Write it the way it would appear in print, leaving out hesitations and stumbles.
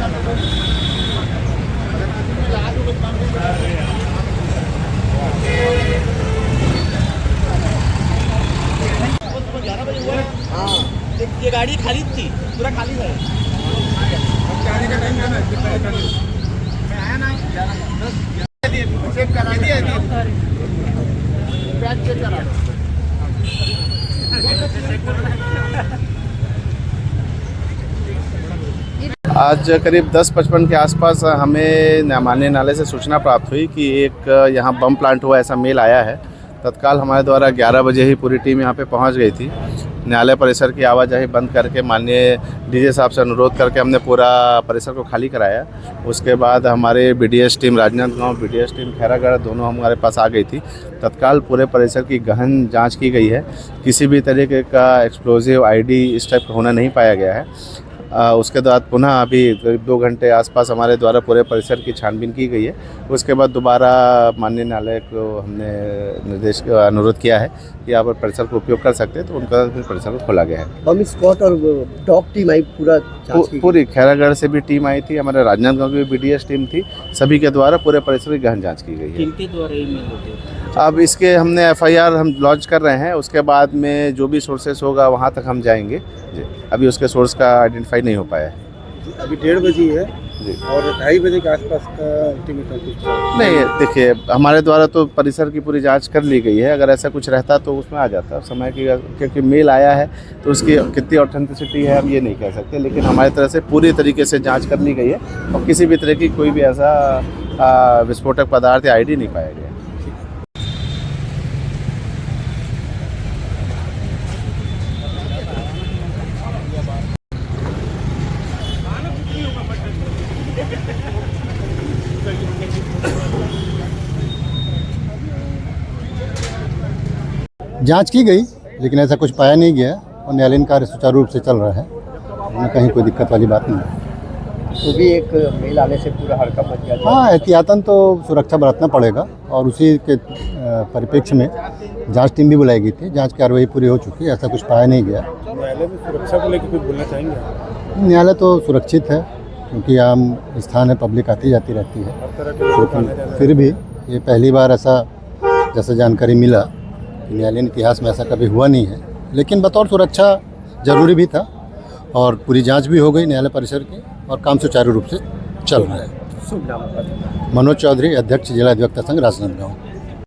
हाँ, ये गाड़ी खाली थी, पूरा खाली है। गाड़ी का टाइम है कितना? मैं आया ना, चेक करा दिया, बैग चेक करा। आज करीब 10:55 के आसपास हमें मान्य नाले से सूचना प्राप्त हुई कि एक यहाँ बम प्लांट हुआ, ऐसा मेल आया है। तत्काल हमारे द्वारा 11 बजे ही पूरी टीम यहाँ पे पहुँच गई थी। न्यायालय परिसर की आवाजाही बंद करके माननीय डीजे साहब से अनुरोध करके हमने पूरा परिसर को खाली कराया। उसके बाद हमारे BDS team Rajnandgaon, BDS team Khairagarh दोनों हमारे पास आ गई थी। तत्काल पूरे परिसर की गहन जांच की गई है। किसी भी तरीके का एक्सप्लोजिव आईडी इस टाइप का होना नहीं पाया गया है। उसके बाद पुनः अभी करीब 2 घंटे आसपास हमारे द्वारा पूरे परिसर की छानबीन की गई है। उसके बाद दोबारा माननीय न्यायालय को हमने निर्देश अनुरोध किया है कि यहाँ पर परिसर को उपयोग कर सकते हैं, तो उनका फिर परिसर को खोला गया है। बम स्क्वाड और डॉग टीम आई पूरी खैरागढ़ से भी टीम आई थी, हमारे राजनांदगांव की भी बीडीएस टीम थी। सभी के द्वारा पूरे परिसर की गहन जाँच की गई है। किनके द्वारा ईमेल होती? अब इसके हमने एफआईआर हम लॉन्च कर रहे हैं। उसके बाद में जो भी सोर्सेस होगा वहाँ तक हम जाएंगे जी। अभी उसके सोर्स का आइडेंटिफाई नहीं हो पाया है। अभी 1:30 बजे है जी, और 2:30 बजे के आसपास का अल्टीमेटम कुछ नहीं। देखिए, हमारे द्वारा तो परिसर की पूरी जांच कर ली गई है। अगर ऐसा कुछ रहता तो उसमें आ जाता समय की, क्योंकि मेल आया है तो उसकी कितनी ऑथेंटिसिटी है हम ये नहीं कह सकते। लेकिन हमारी तरफ से पूरी तरीके से जाँच कर ली गई है और किसी भी तरह की कोई भी ऐसा विस्फोटक पदार्थ या आईडी नहीं पाया गया। जांच की गई, लेकिन ऐसा कुछ पाया नहीं गया और न्यायालयीन कार्य सुचारू रूप से चल रहा है। उसमें कहीं कोई दिक्कत वाली बात नहीं है। तो भी एक मेल आने से पूरा हड़कंप मच गया। हाँ, एहतियातन तो सुरक्षा बरतना पड़ेगा और उसी के परिप्रेक्ष्य में जांच टीम भी बुलाई गई थी। जांच कार्रवाई पूरी हो चुकी है, ऐसा कुछ पाया नहीं गया। न्यायालय में सुरक्षा को लेकर कुछ बोलना चाहेंगे? न्यायालय तो सुरक्षित है क्योंकि आम स्थान है, पब्लिक आती जाती रहती है। लेकिन फिर भी ये पहली बार ऐसा जैसे जानकारी मिला, न्यायालयीन इतिहास में ऐसा कभी हुआ नहीं है। लेकिन बतौर सुरक्षा जरूरी भी था और पूरी जांच भी हो गई न्यायालय परिसर की और काम सुचारू रूप से चल रहा है। मनोज चौधरी, अध्यक्ष जिला अधिवक्ता संघ राजनांदगांव।